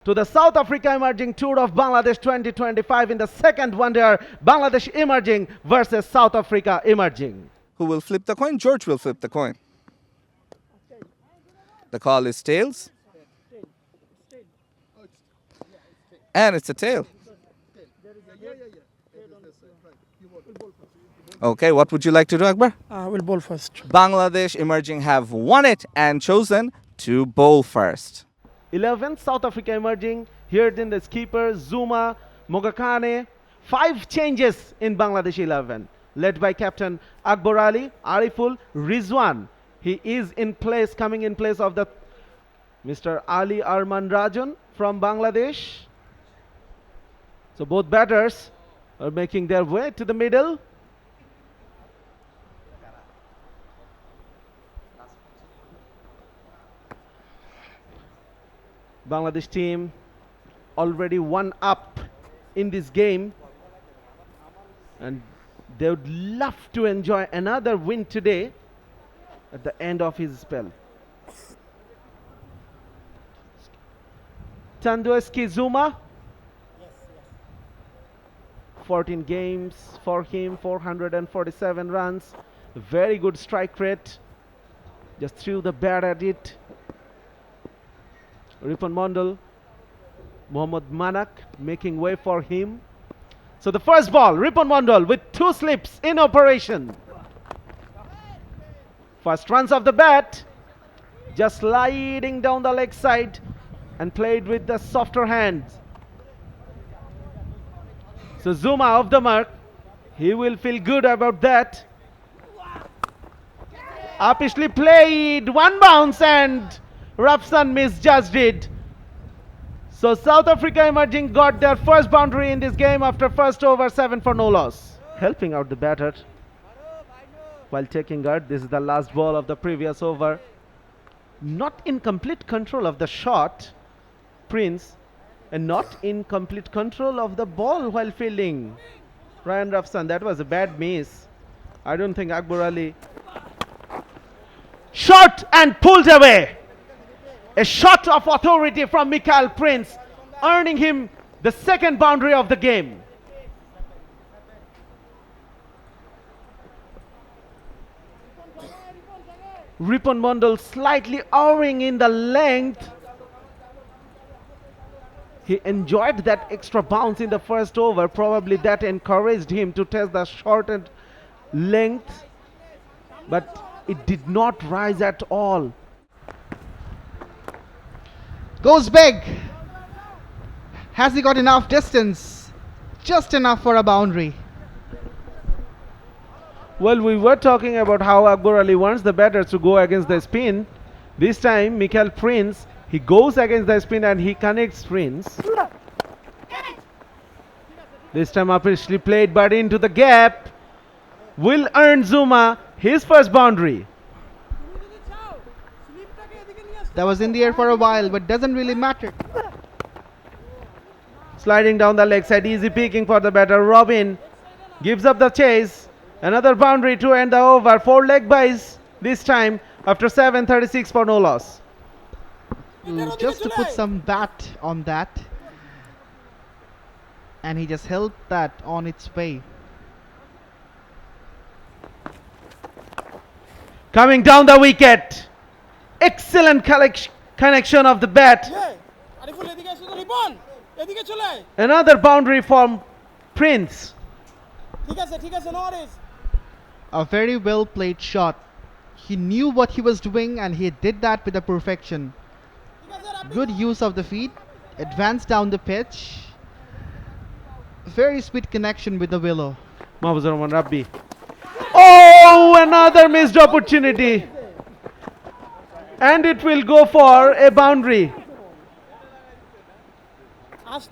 to the South Africa Emerging Tour of Bangladesh 2025 in the second one-day Bangladesh Emerging versus South Africa Emerging. Who will flip the coin? George will flip the coin. The call is tails. And it's a tail. Okay, what would you like to do, Akbar? We'll bowl first. Bangladesh Emerging have won it and chosen to bowl first. 11th South Africa Emerging, here in the skipper Zuma Mogakane. 5 changes in Bangladesh 11, led by Captain Akbar Ali, Ariful, Rizwan. He is in place, coming in place of the Mr. Ali Arman Rajan from Bangladesh. So both batters are making their way to the middle. Bangladesh team already 1 up in this game, and they would love to enjoy another win today at the end of his spell. Tandueski Zuma, 14 games for him, 447 runs, very good strike rate, just threw the bat at it. Ripon Mondal, Mohammad Manak making way for him. So the first ball, Ripon Mondal with 2 slips in operation. First runs of the bat, just sliding down the leg side and played with the softer hands. So Zuma off the mark, he will feel good about that. Uppishly played, 1 bounce and Rapson misjudged it. So South Africa Emerging got their first boundary in this game after first over, 7 for no loss. Helping out the batter while taking guard. This is the last ball of the previous over. Not in complete control of the shot, Prince, and not in complete control of the ball while fielding. Ryan Rapson, that was a bad miss. I don't think Akbar Ali. Shot and pulled away. A shot of authority from Mikael Prince, earning him the second boundary of the game. Ripon Mondal slightly erring in the length. He enjoyed that extra bounce in the first over. Probably that encouraged him to test the shortened length, but it did not rise at all. Goes big. Has he got enough distance? Just enough for a boundary. Well, we were talking about how Akbar Ali wants the batter to go against the spin. This time, Mikael Prince, he goes against the spin and he connects Prince. This time, Uppishly played but into the gap. Will earn Zuma his first boundary. That was in the air for a while, but doesn't really matter. Sliding down the leg side, easy picking for the batter. Robin gives up the chase. Another boundary to end the over. 4 leg byes this time after 7:36 for no loss. Just to put some bat on that. And he just held that on its way. Coming down the wicket. Excellent connection of the bat. Another boundary from Prince. A very well played shot. He knew what he was doing and he did that with a perfection. Good use of the feet. Advanced down the pitch. Very sweet connection with the willow. Mahfuzur Rahman Rabbi. Oh, another missed opportunity. And it will go for a boundary.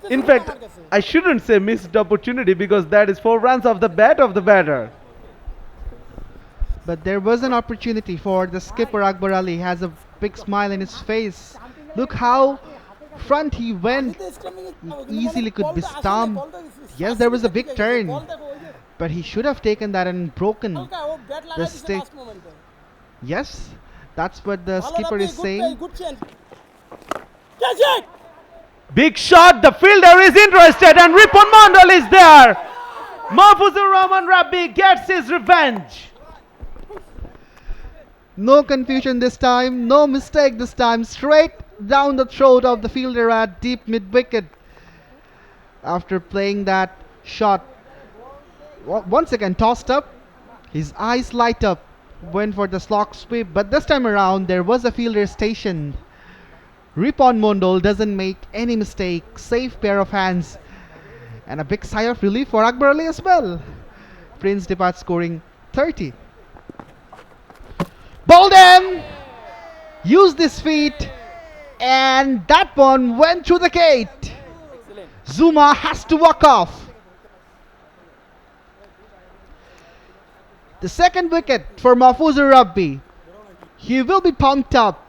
In fact, I shouldn't say missed opportunity because that is 4 runs of the bat of the batter. But there was an opportunity for the skipper. Akbar Ali has a big smile in his face. Look how front he went. He easily could be stumped. Yes, there was a big turn. But he should have taken that and broken the stick. Yes, that's what the skipper is saying. Big shot. The fielder is interested, and Ripon Mondal is there. Mahfuzur Rahman Rabbi gets his revenge. No confusion this time, no mistake this time. Straight down the throat of the fielder at deep mid wicket. After playing that shot, once again tossed up, his eyes light up, went for the slog sweep, but this time around there was a fielder stationed. Ripon Mondal doesn't make any mistake, safe pair of hands, and a big sigh of relief for Akbar Ali as well. Prince departs scoring 30. Bolden used his feet, and that one went through the gate. Zuma has to walk off. The second wicket for Mahfuzur Rabbi. He will be pumped up,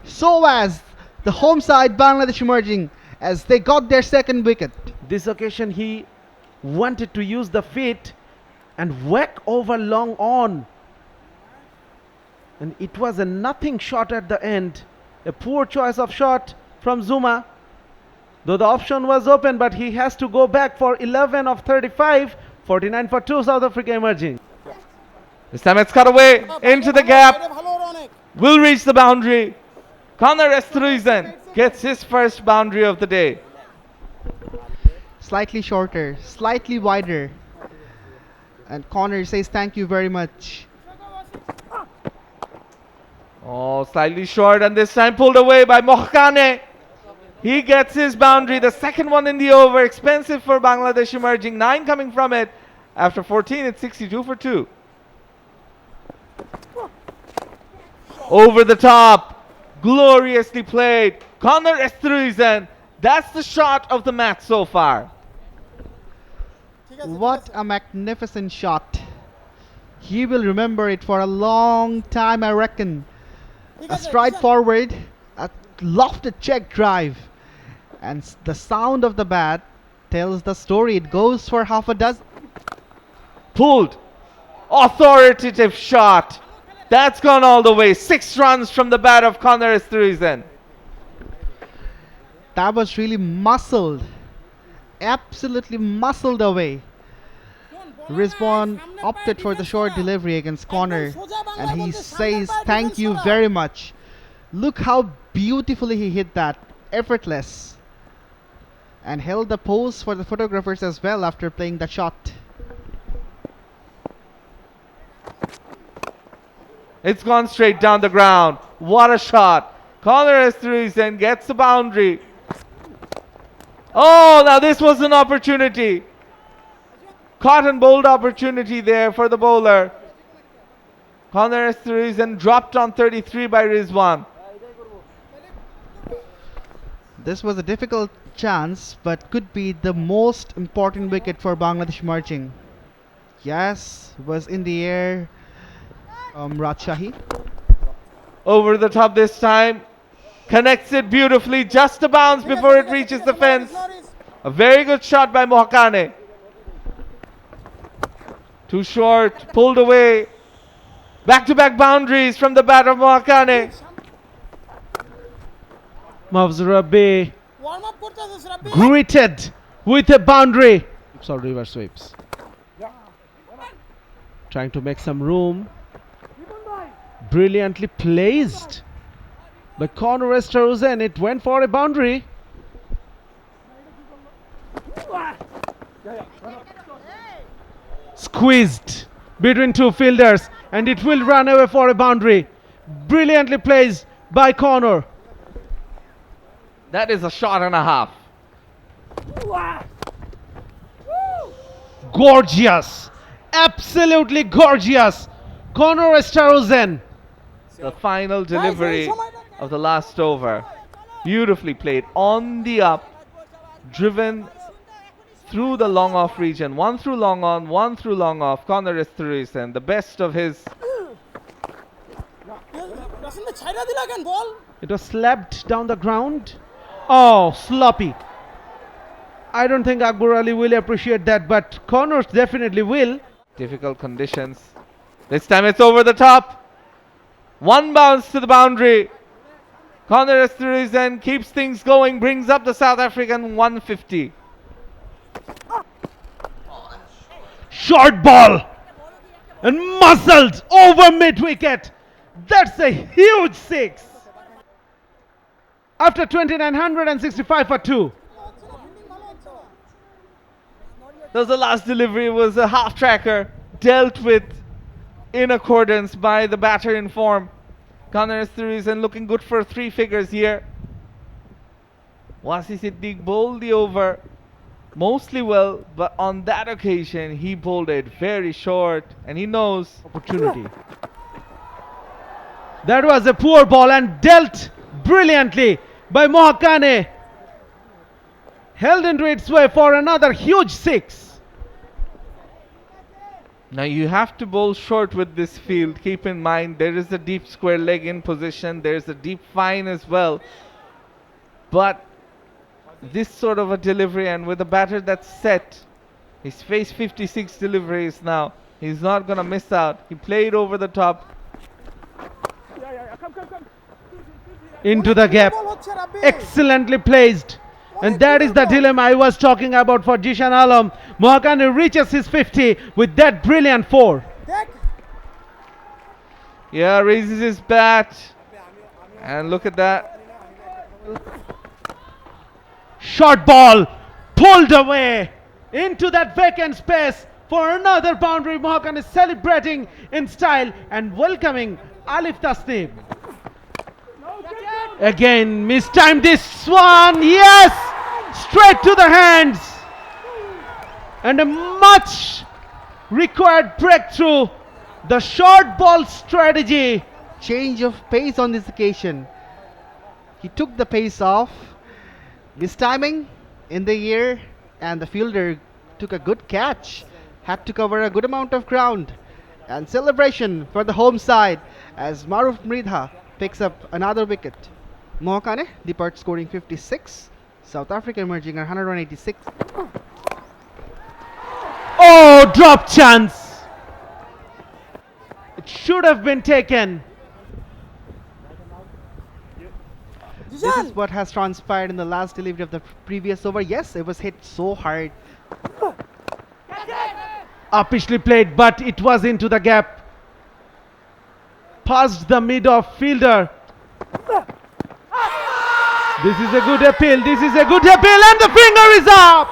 so as the home side Bangladesh emerging as they got their second wicket. This occasion he wanted to use the feet and whack over long on. And it was a nothing shot at the end. A poor choice of shot from Zuma. Though the option was open, but he has to go back for 11 of 35. 49 for 2, South Africa emerging. This time it's cut away into the gap. Will reach the boundary. Connor Estruizen gets his first boundary of the day. Slightly shorter, slightly wider. And Connor says thank you very much. Oh, slightly short, and this time pulled away by Mohkane. He gets his boundary, the second one in the over. Expensive for Bangladesh emerging. 9 coming from it. After 14, it's 62 for 2. Over the top. Gloriously played. Connor Estruizen. That's the shot of the match so far. What a magnificent shot. He will remember it for a long time, I reckon. A stride forward, a lofted check drive, and the sound of the bat tells the story. It goes for half a dozen. Pulled. Authoritative shot. That's gone all the way. 6 runs from the bat of Connor Estruizen. That was really muscled. Absolutely muscled away. Rizwan opted for the short delivery against Connor, and he says thank you very much. Look how beautifully he hit that, effortless, and held the pose for the photographers as well after playing the shot. It's gone straight down the ground. What a shot. Connor Estruizen gets the boundary. Oh, now this was an opportunity. Caught and bowled opportunity there for the bowler. Connor Estruizen dropped on 33 by Rizwan. This was a difficult chance, but could be the most important wicket for Bangladesh emerging. Yes, was in the air. Rajshahi. Over the top this time. Connects it beautifully. Just a bounce before it reaches the fence. A very good shot by Mohkane. Too short. Pulled away. Back-to-back boundaries from the bat of Mohkane. Mahfuzur Rabbi greeted with a boundary. Or reverse sweeps. Trying to make some room. Brilliantly placed by Connor Estruizen. It went for a boundary. Squeezed between two fielders, and it will run away for a boundary. Brilliantly placed by Connor. That is a shot and a half. Gorgeous. Absolutely gorgeous. Connor Estruizen. The final delivery of the last over. Beautifully played. On the up. Driven through the long off region. One through long on, one through long off. Connor Estruizen, the best of his. It was slapped down the ground. Oh, sloppy. I don't think Akbar Ali will appreciate that, but Connor definitely will. Difficult conditions. This time it's over the top. One bounce to the boundary. Conor Esterhuizen keeps things going, brings up the South African 150. Short ball and muscled over mid wicket. That's a huge six. After 2965 for 2. That was the last delivery. It was a half tracker dealt with in accordance by the batter in form. Conor Esterhuizen looking good for 3 figures here. Wasi Siddique bowled the over mostly well, but on that occasion he bowled it very short, and he knows Opportunity. That was a poor ball and dealt brilliantly by Mohakane. Held into its way for another huge 6. now you have to bowl short with this field. Keep in mind there is a deep square leg in position, there's a deep fine as well, but this sort of a delivery, and with a batter that's set, he's faced 56 deliveries now, he's not gonna miss out. He played over the top. Into the gap. Excellently placed. And that is the dilemma I was talking about for Jishan Alam. Mohakane reaches his 50 with that brilliant 4. Yeah, raises his bat, and look at that. Short ball pulled away into that vacant space for another boundary. Mohakane is celebrating in style and welcoming Alif Tasnim. Again, mistimed this one. Yes! Straight to the hands. And a much required breakthrough. The short ball strategy. Change of pace on this occasion. He took the pace off. Mistiming in the air, and the fielder took a good catch. Had to cover a good amount of ground. And celebration for the home side as Maruf Mridha picks up another wicket. Mohakane departs scoring 56. South Africa emerging at 186. Oh, drop chance. It should have been taken. This is what has transpired in the last delivery of the previous over. Yes, it was hit so hard. Uppishly played, but it was into the gap. Past the mid-off fielder. This is a good appeal. This is a good appeal, and the finger is up.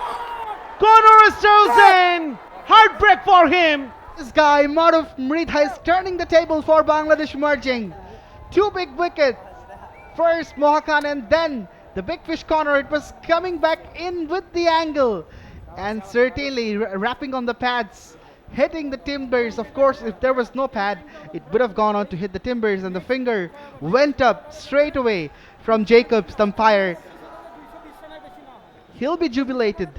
Conor Esterhuizen. Heartbreak for him. This guy, Maruf Mridha, is turning the table for Bangladesh emerging. 2 big wickets. First Mohakane, and then the big fish corner. It was coming back in with the angle, and certainly wrapping on the pads, hitting the timbers. Of course, if there was no pad, it would have gone on to hit the timbers, and the finger went up straight away from Jacobs, the umpire. He'll be jubilated.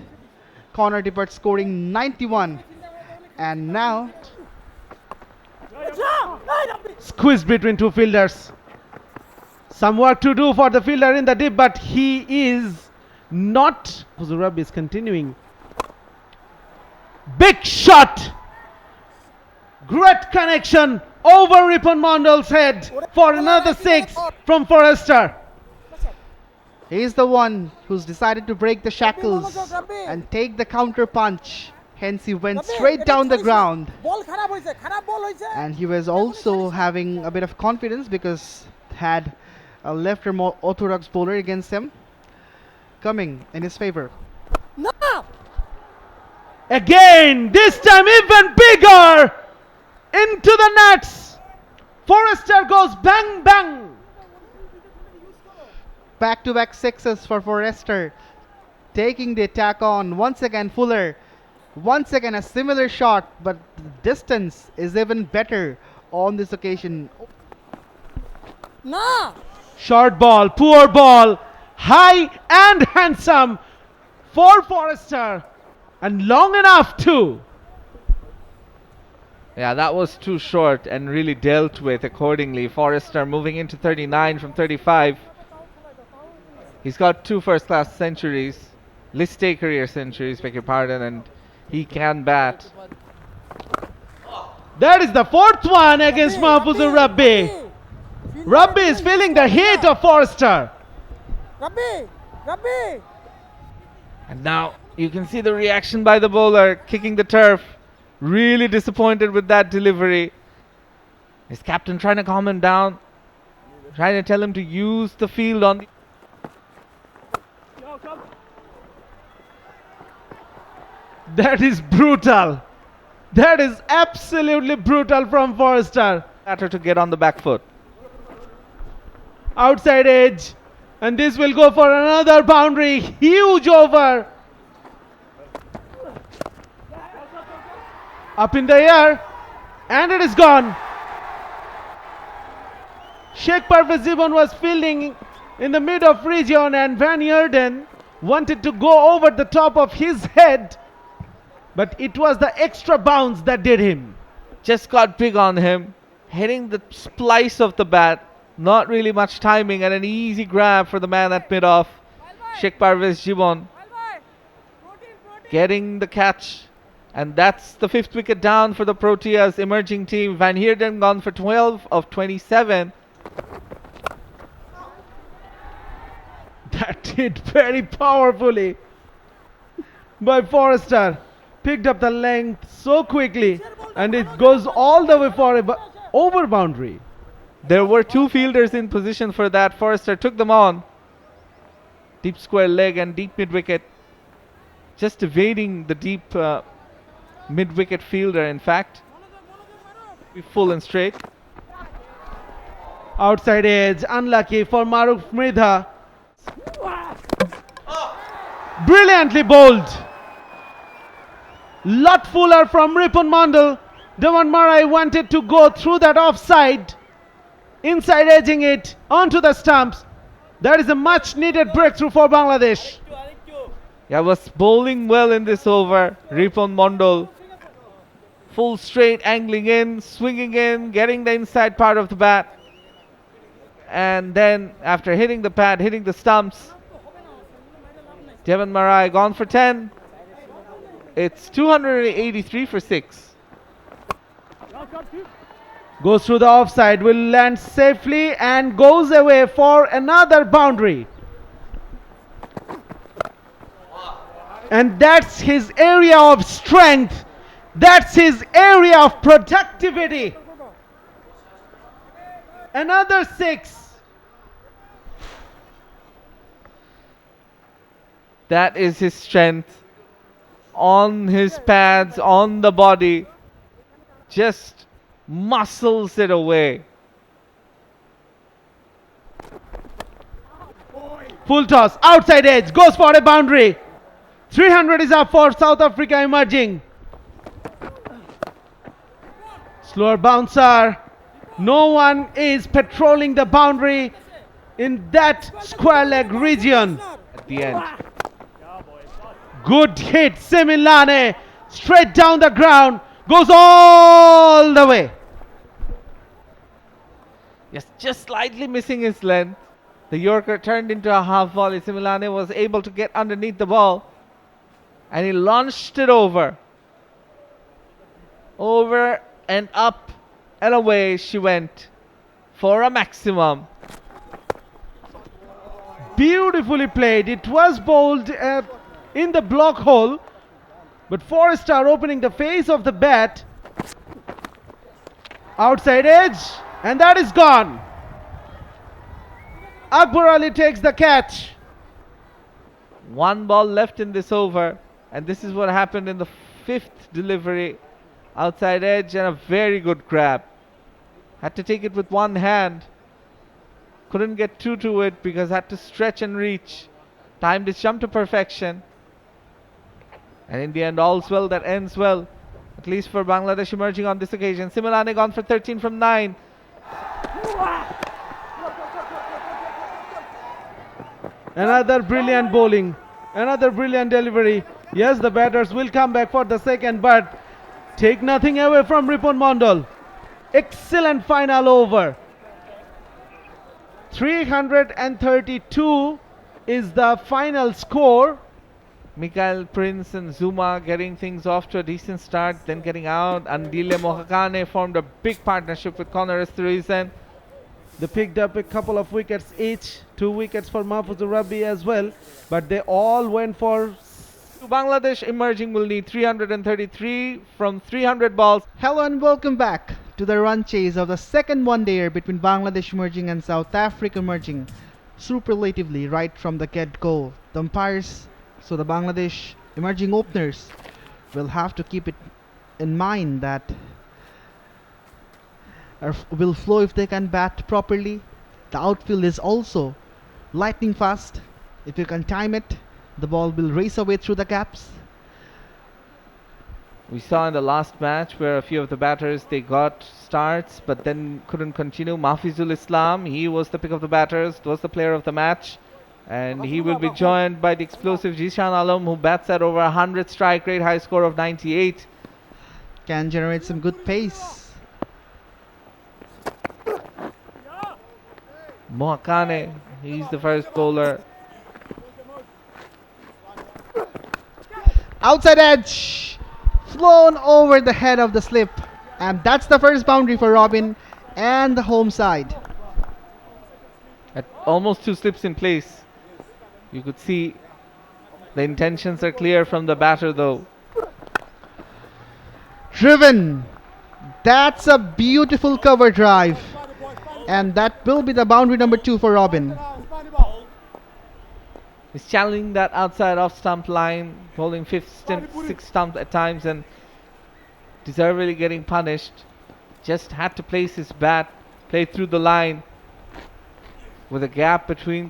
Conor departs scoring 91, and now Squeezed between 2 fielders. Some work to do for the fielder in the deep, but he is not. Zurab is continuing. Big shot. Great connection over Ripon Mondal's head for another 6 from Forrester. he's the one who's decided to break the shackles and take the counter punch. Hence he went straight down the ground, and he was also having a bit of confidence because had a left-arm orthodox bowler against him coming in his favor. Again, this time even bigger. Into the nets. Forrester goes bang bang. Back-to-back sixes for Forrester, taking the attack on. Once again Fuller, once again a similar shot, but the distance is even better on this occasion. Short ball, poor ball, high and handsome for Forrester, and long enough too. Yeah, that was too short and really dealt with accordingly. Forrester moving into 39 from 35. He's got 2 first-class centuries, list A career centuries, beg your pardon, and he can bat. That is the 4th one against Mahfuzur Rabbi. Rabbi is feeling the heat of Forrester. And now you can see the reaction by the bowler, kicking the turf. Really disappointed with that delivery. His captain trying to calm him down, trying to tell him to use the field on the That is brutal. That is absolutely brutal from Forrester. batter to get on the back foot. Outside edge. And this will go for another boundary. Huge over. Up in the air. And it is gone. Sheikh Parvez Zibon was fielding in the mid of region, and Van Heerden wanted to go over the top of his head, but it was the extra bounce that did him. Just got big on him, hitting the splice of the bat. Not really much timing, and an easy grab for the man at mid-off. Sheikh Parvez Zibon getting the catch. And that's the 5th wicket down for the Proteas emerging team. Van Heerden gone for 12 of 27. That hit very powerfully by Forrester. Picked up the length so quickly, and it goes all the way for a over boundary. There were 2 fielders in position for that. Forrester took them on. Deep square leg and deep mid-wicket. Just evading the deep mid-wicket fielder, in fact. Be full and straight. Outside edge, unlucky for Maruf Mridha. Brilliantly bowled. Lot fuller from Ripon Mandal. Devan Marai wanted to go through that offside. Inside edging it onto the stumps. That is a much needed breakthrough for Bangladesh. Yeah, was bowling well in this over. Ripon Mandal. Full straight, angling in, swinging in, getting the inside part of the bat. And then after hitting the pad, hitting the stumps, Devan Marai gone for 10. It's 283 for 6. Goes through the offside, will land safely and goes away for another boundary. And that's his area of strength. That's his area of productivity. Another 6. That is his strength. On his pads, on the body. Just muscles it away. Full toss, outside edge, goes for a boundary. 300 is up for South Africa emerging. Slower bouncer. No one is patrolling the boundary in that square leg region. At the end. Good hit, Similane. Straight down the ground. Goes all the way. Yes, just slightly missing his length. The Yorker turned into a half volley. Similane was able to get underneath the ball. And he launched it over. Over and up and away she went for a maximum. Beautifully played. It was bowled in the block hole, but Forrester opening the face of the bat. Outside edge, and that is gone. Akbar Ali takes the catch. 1 ball left in this over, and this is what happened in the 5th delivery. Outside edge and a very good grab. Had to take it with one hand. Couldn't get through to it because had to stretch and reach. Timed his jump to perfection. And in the end, all's well that ends well. At least for Bangladesh emerging on this occasion. Similane gone for 13 from 9. Another brilliant bowling. Another brilliant delivery. Yes, the batters will come back for the second, but take nothing away from Ripon Mandal. Excellent final over. 332 is the final score. Mikael Prince and Zuma getting things off to a decent start, then getting out. Andile Mohakane formed a big partnership with Conor Esterhuizen. They picked up a couple of wickets each, 2 wickets for Mahfuzur Rabbi as well, but they all went for. Bangladesh emerging will need 333 from 300 balls. Hello and welcome back to the run chase of the second one-dayer between Bangladesh emerging and South Africa emerging. Superlatively right from the get-go. The umpires, so the Bangladesh emerging openers, will have to keep it in mind that will flow if they can bat properly. The outfield is also lightning fast. If you can time it, the ball will race away through the gaps. We saw in the last match where a few of the batters they got starts but then couldn't continue. Mahfizul Islam, he was the pick of the batters, was the player of the match, and he will be joined by the explosive Jishan Alam, who bats at over 100 strike rate, high score of 98. Can generate some good pace. Mohakane, he's the first bowler. Outside edge, flown over the head of the slip, and that's the first boundary for Robin and the home side. At almost 2 slips in place. You could see the intentions are clear from the batter though. Driven. That's a beautiful cover drive, and that will be the boundary number 2 for Robin. He's challenging that outside off stump line, bowling 5th stump, 6th stump at times, and deservedly getting punished. Just had to place his bat, play through the line with a gap between.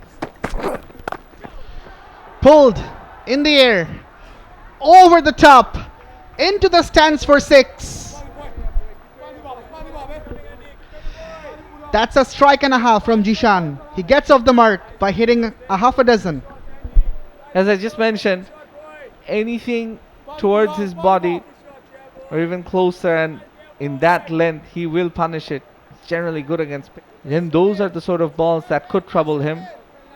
Pulled in the air, over the top, into the stands for 6. That's a strike and a half from Jishan. He gets off the mark by hitting a half a dozen. As I just mentioned, anything towards his body or even closer and in that length, he will punish it. It's generally good against. Then those are the sort of balls that could trouble him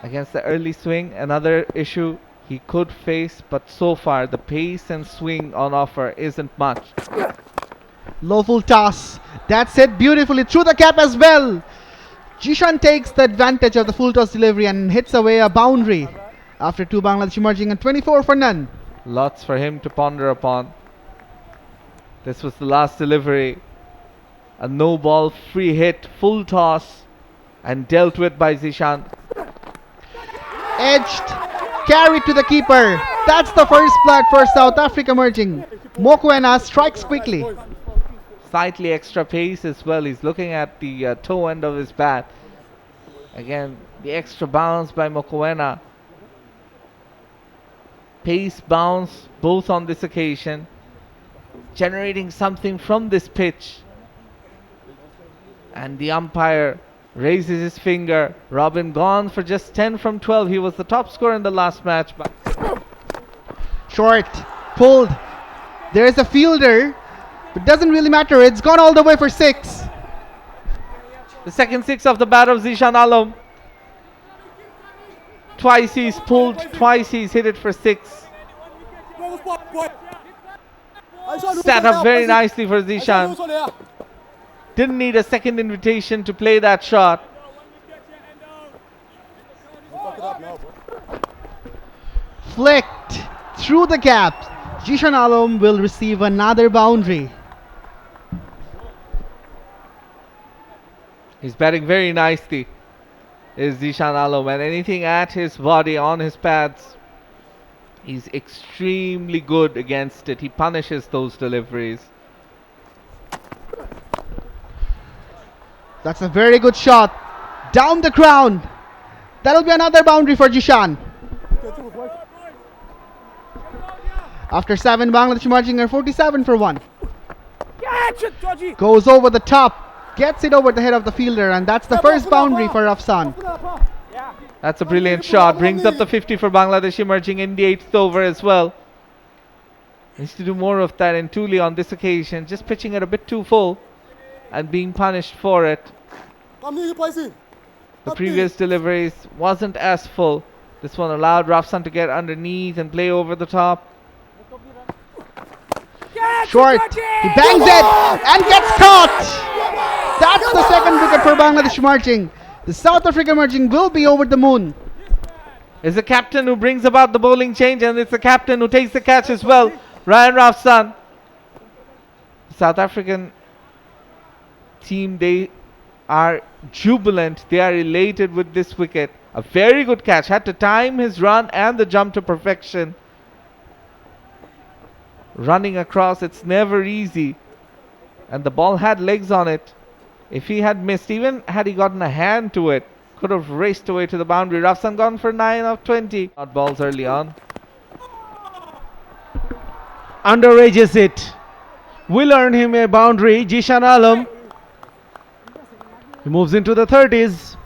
against the early swing. Another issue he could face, but so far the pace and swing on offer isn't much. Low full toss. That's it beautifully through the cap as well. Jishan takes the advantage of the full toss delivery and hits away a boundary after 2 Bangladesh emerging and 24 for none. Lots for him to ponder upon. This was the last delivery. A no ball free hit, full toss, and dealt with by Zishan. Edged, carried to the keeper. That's the first flag for South Africa emerging. Mokoena strikes quickly. Slightly extra pace as well. He's looking at the toe end of his bat. Again, the extra bounce by Mokoena. Pace bounce both on this occasion, generating something from this pitch. And the umpire raises his finger. Robin gone for just 10 from 12. He was the top scorer in the last match. But Short, pulled. There's a fielder, but doesn't really matter. It's gone all the way for 6. the second 6 of the bat of Zishan Alam. Twice he's pulled, twice he's hit it for 6. Sat up very nicely for Zishan. Didn't need a second invitation to play that shot. Flicked through the gap. Jishan Alam will receive another boundary. He's batting very nicely, is Zishan Alam, and anything at his body, on his pads, he's extremely good against it. He punishes those deliveries. That's a very good shot. Down the ground. That'll be another boundary for Jishan. After 7, Bangladesh marching are 47 for 1. Goes over the top. Gets it over the head of the fielder, and that's the first boundary for Afsan. That's a brilliant shot. Brings up the 50 for Bangladesh emerging in the 8th over as well. Needs to do more of that in Tuli on this occasion. Just pitching it a bit too full and being punished for it. The previous deliveries wasn't as full. This one allowed Rafsan to get underneath and play over the top. Short. He bangs it and gets caught. That's the second wicket for Bangladesh marching. The South Africa emerging will be over the moon. It's the captain who brings about the bowling change, and it's the captain who takes the catch as well. Ryan Rafsan. South African team, they are jubilant. They are elated with this wicket. A very good catch. Had to time his run and the jump to perfection. Running across, it's never easy. And the ball had legs on it. If he had missed, even had he gotten a hand to it, could have raced away to the boundary. Rafsan gone for 9 of 20. Not balls early on. Underages it. Will earn him a boundary. Jishan Alam. He moves into the 30s.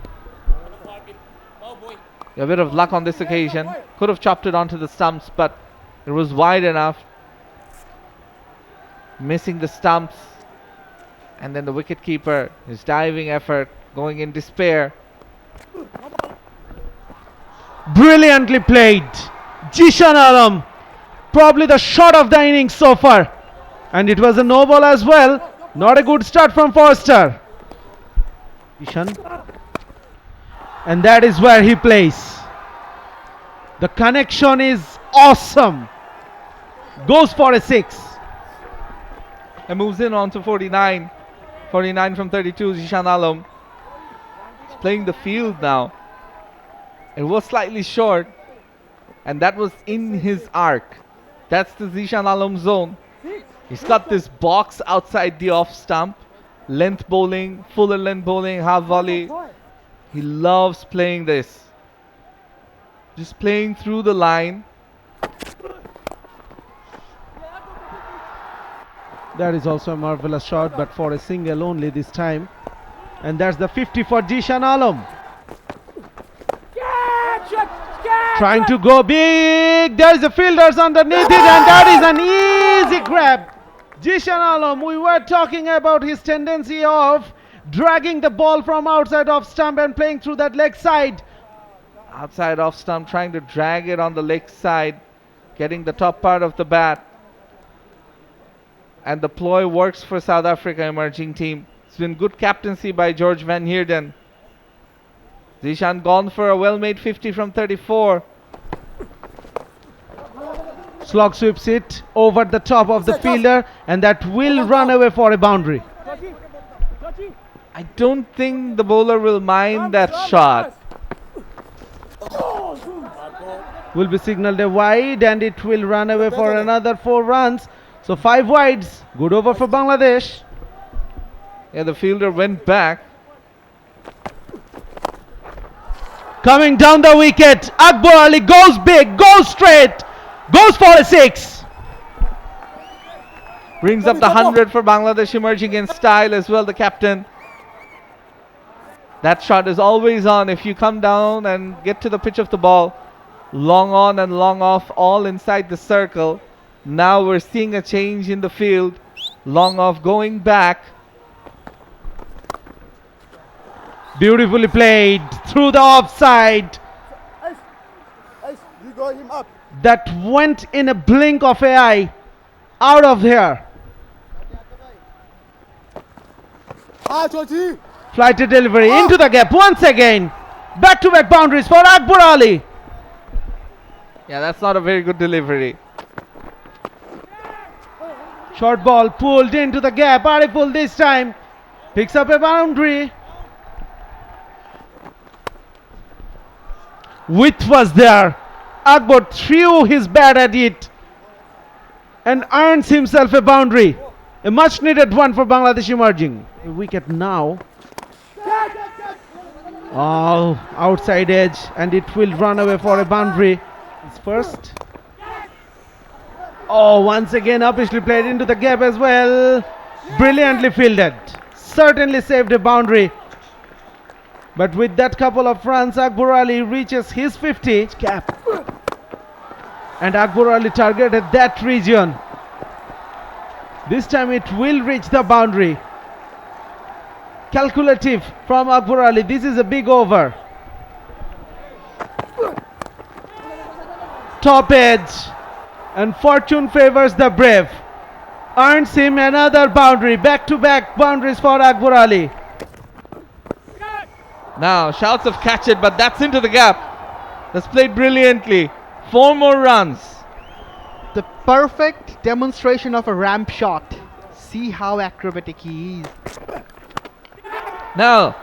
A bit of luck on this occasion. Could have chopped it onto the stumps, but it was wide enough. Missing the stumps. And then the wicketkeeper, his diving effort, going in despair. Brilliantly played. Jishan Alam. Probably the shot of the innings so far. And it was a no ball as well. Not a good start from Forster. Jishan. And that is where he plays. The connection is awesome. Goes for a 6. And moves in on to 49. 49 from 32, Jishan Alam. He's playing the field now. It was slightly short. And that was in his arc. That's the Jishan Alam zone. He's got this box outside the off stump. Length bowling, fuller length bowling, half volley. He loves playing this. Just playing through the line. That is also a marvelous shot, but for a single only this time. And that's the 50 for Jishan Alam. Trying to go big. There is a fielders underneath it, and that is an easy grab. Jishan Alam, we were talking about his tendency of dragging the ball from outside off stump and playing through that leg side. Outside off stump, trying to drag it on the leg side. Getting the top part of the bat. And the ploy works for South Africa emerging team. It's been good captaincy by George Van Heerden. Zishan gone for a well-made 50 from 34. Slog sweeps it over the top of the fielder, and that will run away for a boundary. I don't think the bowler will mind that shot. Will be signaled a wide, and it will run away for another 4 runs. So 5 wides. Good over for Bangladesh. Yeah, the fielder went back. Coming down the wicket, Akbar Ali goes big, goes straight, goes for a 6. Brings up the 100 for Bangladesh emerging in style as well, the captain. That shot is always on if you come down and get to the pitch of the ball. Long on and long off, all inside the circle. Now we're seeing a change in the field. Long off going back. Beautifully played through the offside. That went in a blink of an eye. Out of here. Flighted delivery into the gap once again. Back-to-back boundaries for Akbar Ali. Yeah, that's not a very good delivery. Short ball pulled into the gap. Ariful this time picks up a boundary. Width was there. Akbar threw his bat at it and earns himself a boundary. A much needed one for Bangladesh emerging. A wicket now. Oh, outside edge, and it will run away for a boundary. It's first. Oh, once again uppishly played into the gap as well. Brilliantly fielded. Certainly saved a boundary. But with that couple of runs, Akbar Ali reaches his 50 cap. And Akbar Ali targeted that region. This time it will reach the boundary. Calculative from Akbar Ali. This is a big over. Top edge. And fortune favors the brave. Earns him another boundary. Back-to-back boundaries for Akbar Ali. Now, shouts of catch it, but that's into the gap. That's played brilliantly. 4 more runs. The perfect demonstration of a ramp shot. See how acrobatic he is. Now,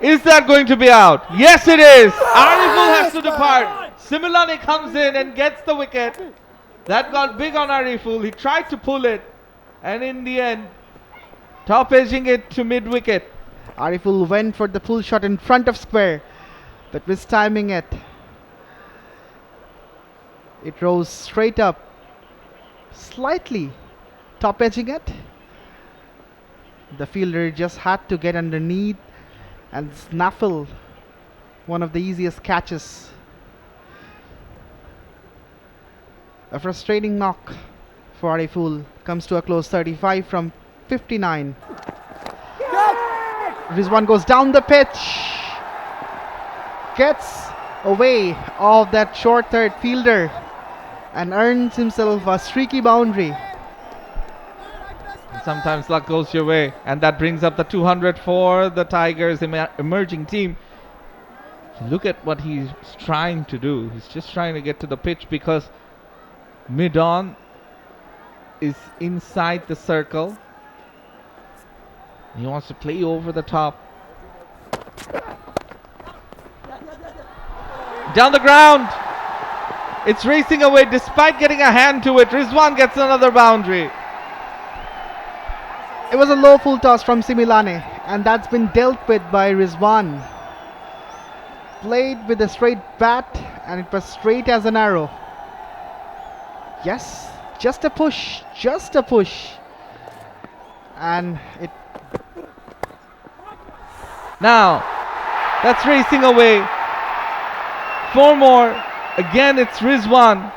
is that going to be out? Yes, it is. Ariful has to depart. Similani comes in and gets the wicket. That got big on Ariful. He tried to pull it, and in the end, top edging it to mid-wicket. Ariful went for the pull shot in front of square, but mistiming it. It rose straight up, slightly top edging it. The fielder just had to get underneath and snaffle one of the easiest catches. A frustrating knock for Ariful comes to a close 35 from 59. Rizwan goes down the pitch, gets away of that short third fielder and earns himself a streaky boundary. Sometimes luck goes your way, and that brings up the 200 for the Tigers emerging team. Look at what he's trying to do. He's just trying to get to the pitch because mid-on is inside the circle. He wants to play over the top. Down the ground. It's racing away despite getting a hand to it. Rizwan gets another boundary. It was a low full toss from Similane, and that's been dealt with by Rizwan. Played with a straight bat, and it was straight as an arrow. Yes, just a push, just a push. And it... Now, that's racing away. 4 more. Again, it's Rizwan.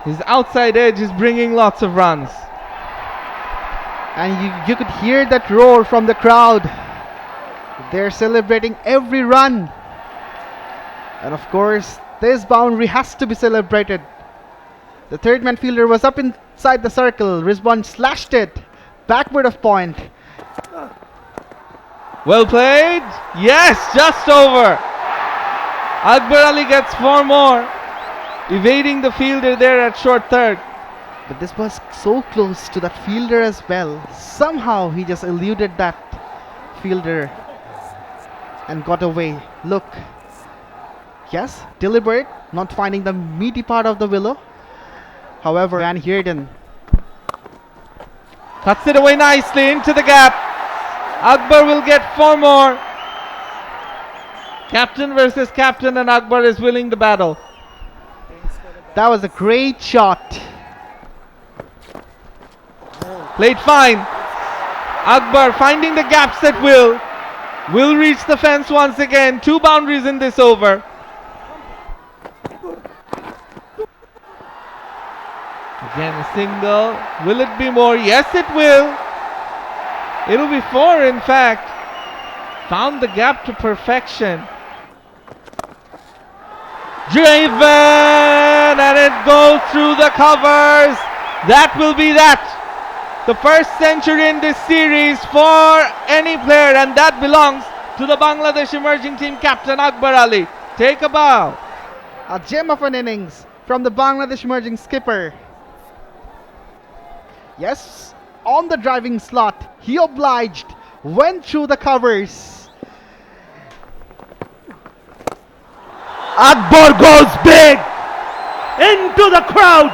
His outside edge is bringing lots of runs. And you could hear that roar from the crowd. They're celebrating every run. And of course, this boundary has to be celebrated. The third man fielder was up inside the circle. Rizwan slashed it backward of point. Well played. Yes, just over. Akbar Ali gets 4 more, evading the fielder there at short third. But this was so close to that fielder as well. Somehow he just eluded that fielder and got away. Look. Yes, deliberate, not finding the meaty part of the willow. However, Van Heerden cuts it away nicely into the gap. Akbar will get 4 more. Captain versus captain, and Akbar is winning the battle. That was a great shot. Played fine. Akbar finding the gaps at will reach the fence once again. 2 boundaries in this over. Again a single. Will it be more? Yes, it will. It'll be 4 in fact. Found the gap to perfection. Driven, and it goes through the covers. That will be that. The first century in this series for any player, and that belongs to the Bangladesh emerging team captain Akbar Ali. Take a bow. A gem of an innings from the Bangladesh emerging skipper. Yes, on the driving slot, he obliged, went through the covers. Akbar goes big into the crowd,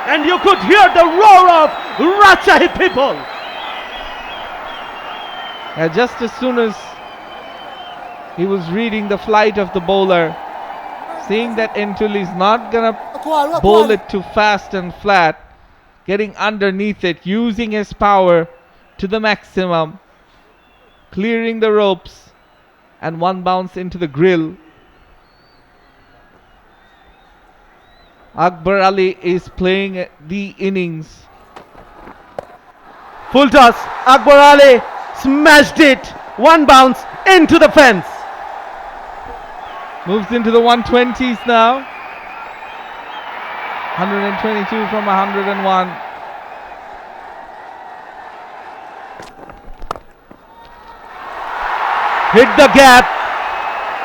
and you could hear the roar of Rajshahi people. Just as soon as he was reading the flight of the bowler, seeing that Entulli's not gonna bowl it too fast and flat, getting underneath it, using his power to the maximum, clearing the ropes, and 1 bounce into the grill. Akbar Ali is playing the innings. Full toss. Akbar Ali smashed it. 1 bounce into the fence. Moves into the 120s now. 122 from 101. hit the gap.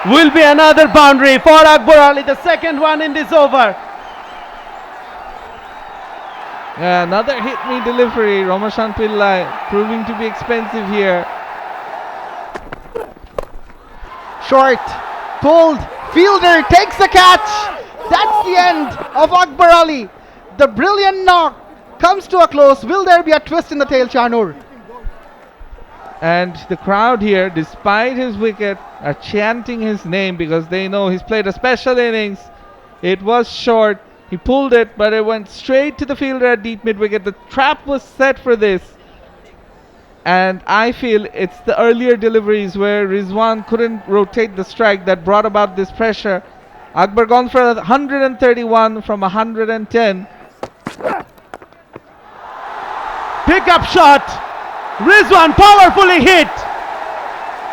Will be another boundary for Akbar Ali, the second one in this over. Yeah, another hit me delivery. Ramashan Pillai proving to be expensive here. Short, pulled, fielder takes the catch. That's the end of Akbar Ali. The brilliant knock comes to a close. Will there be a twist in the tail, Chanur? And the crowd here, despite his wicket, are chanting his name because they know he's played a special innings. It was short. He pulled it, but it went straight to the fielder at deep mid wicket. The trap was set for this. And I feel it's the earlier deliveries where Rizwan couldn't rotate the strike that brought about this pressure. Akbar gone for 131 from 110. Pickup shot. Rizwan powerfully hit.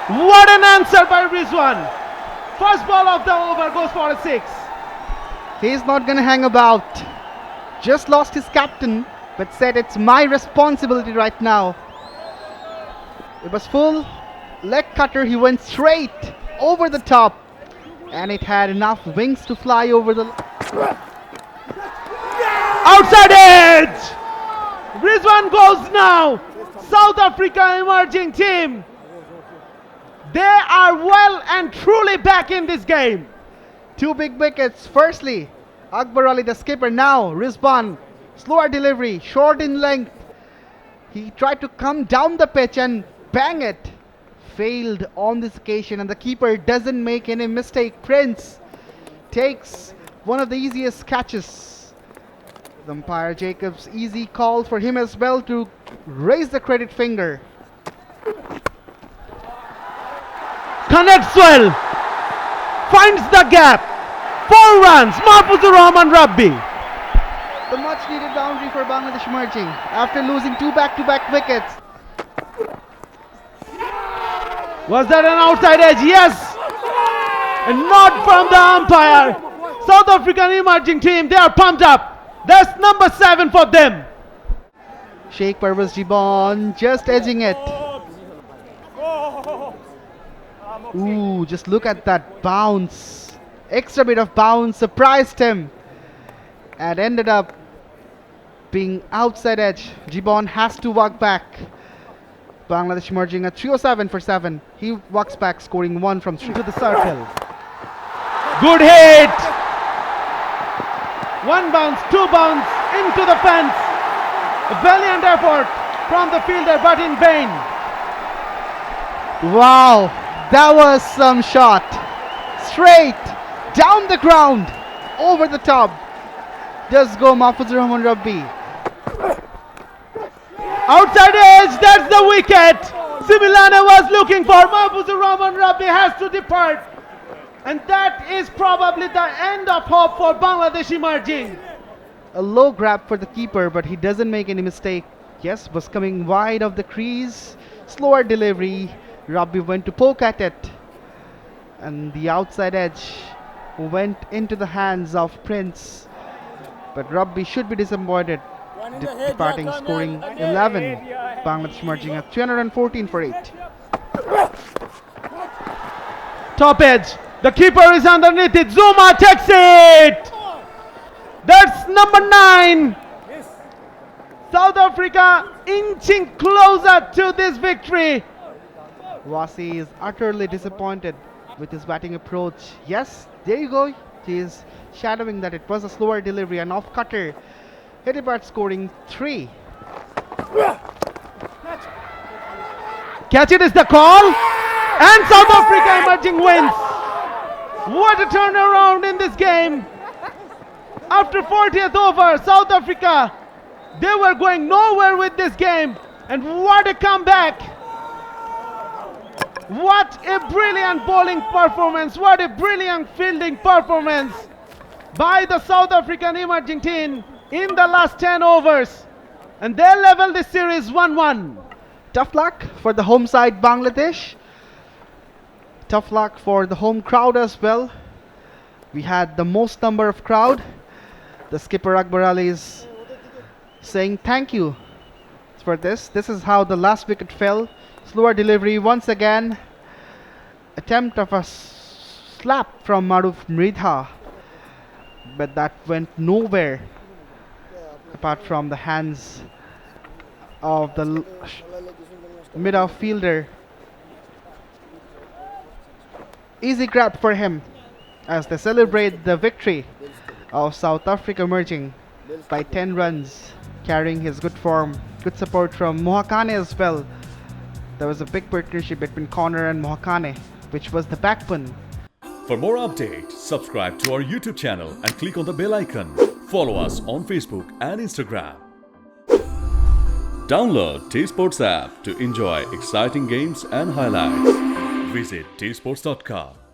What an answer by Rizwan. First ball of the over goes for a 6. He's not gonna hang about. Just lost his captain, but said it's my responsibility right now. It was full leg cutter. He went straight over the top, and it had enough wings to fly over the Outside edge. Rizwan goes now. South Africa emerging team. They are well and truly back in this game. two big wickets. Firstly, Akbar Ali, the skipper. Now Rizwan, slower delivery, short in length. He tried to come down the pitch and bang it. Failed on this occasion, and the keeper doesn't make any mistake. Prince takes one of the easiest catches. The umpire Jacobs, easy call for him as well to raise the credit finger. Connects well. Finds the gap. 4 runs. Mahfuzur Rahman Rabbi. The much needed boundary for Bangladesh emerging after losing 2 back-to-back wickets. Was that an outside edge? Yes. And not from the umpire. South African emerging team, they are pumped up. That's number 7 for them. Sheikh Parvez Jibon just edging it. Ooh, just look at that bounce. Extra bit of bounce surprised him and ended up being outside edge. Jibon has to walk back. Bangladesh emerging at 307 for 7. He walks back, scoring 1 from 3. To the circle. Good hit. 1 bounce, 2 bounce into the fence. A valiant effort from the fielder, but in vain. Wow, that was some shot. Straight down the ground, over the top. Does go Mahfuzur Rahman Rabbi. Outside edge, that's the wicket. Similane was looking for. Mahfuzur Rahman Rabbi has to depart. And that is probably the end of hope for Bangladesh emerging. A low grab for the keeper, but he doesn't make any mistake. Yes, was coming wide of the crease. Slower delivery. Rabbi went to poke at it. And the outside edge went into the hands of Prince. But Rabbi should be disappointed. Departing, scoring 11. Bangladesh emerging at 314 for 8. Top edge. The keeper is underneath it. Zuma takes it. That's number 9. South Africa inching closer to this victory. Wasi is utterly disappointed with his batting approach. Yes, there you go. He is shadowing that it was a slower delivery, an off cutter. Hedibart scoring 3. Catch it is the call. And South Africa emerging wins. What a turnaround in this game. After 40th over, South Africa, they were going nowhere with this game. And what a comeback. What a brilliant bowling performance. What a brilliant fielding performance by the South African emerging team in the last 10 overs. And they level this series 1-1. Tough luck for the home side Bangladesh. Tough luck for the home crowd as well. We had the most number of crowd. The skipper Akbar Ali is saying thank you for this. This is how the last wicket fell. Slower delivery once again. attempt of a slap from Maruf Mridha, but that went nowhere apart from the hands of the mid-off fielder. Easy grab for him as they celebrate the victory of South Africa emerging by 10 runs, carrying his good form. Good support from Mohakane as well. There was a big partnership between Connor and Mohakane, which was the backbone. For more updates, subscribe to our YouTube channel and click on the bell icon. Follow us on Facebook and Instagram. Download T Sports app to enjoy exciting games and highlights. Visit tsports.com.